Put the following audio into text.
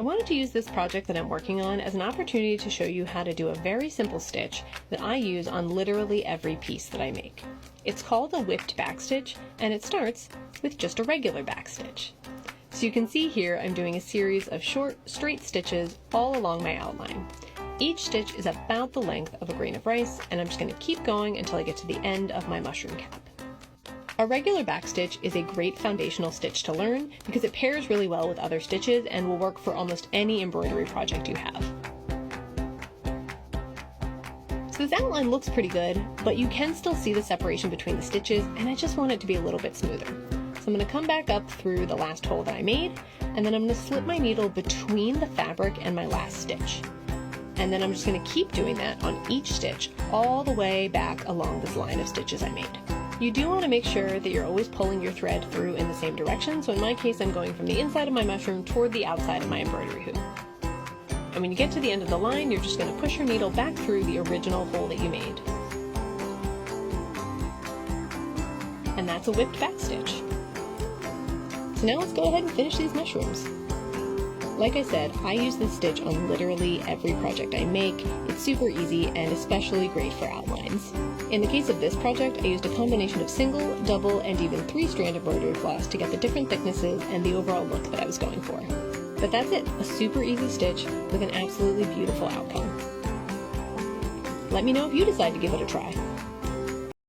I wanted to use this project that I'm working on as an opportunity to show you how to do a very simple stitch that I use on literally every piece that I make. It's called a whipped backstitch, and it starts with just a regular backstitch. So you can see here I'm doing a series of short, straight stitches all along my outline. Each stitch is about the length of a grain of rice, and I'm just going to keep going until I get to the end of my mushroom cap. A regular backstitch is a great foundational stitch to learn because it pairs really well with other stitches and will work for almost any embroidery project you have. So this outline looks pretty good, but you can still see the separation between the stitches, and I just want it to be a little bit smoother. So I'm going to come back up through the last hole that I made, and then I'm going to slip my needle between the fabric and my last stitch. And then I'm just going to keep doing that on each stitch all the way back along this line of stitches I made. You do want to make sure that you're always pulling your thread through in the same direction, so in my case I'm going from the inside of my mushroom toward the outside of my embroidery hoop. And when you get to the end of the line, you're just going to push your needle back through the original hole that you made. And that's a whipped backstitch. So now let's go ahead and finish these mushrooms. Like I said, I use this stitch on literally every project I make. It's super easy and especially great for outlines. In the case of this project, I used a combination of single, double, and even 3-strand embroidery floss to get the different thicknesses and the overall look that I was going for. But that's it, a super easy stitch with an absolutely beautiful outcome. Let me know if you decide to give it a try.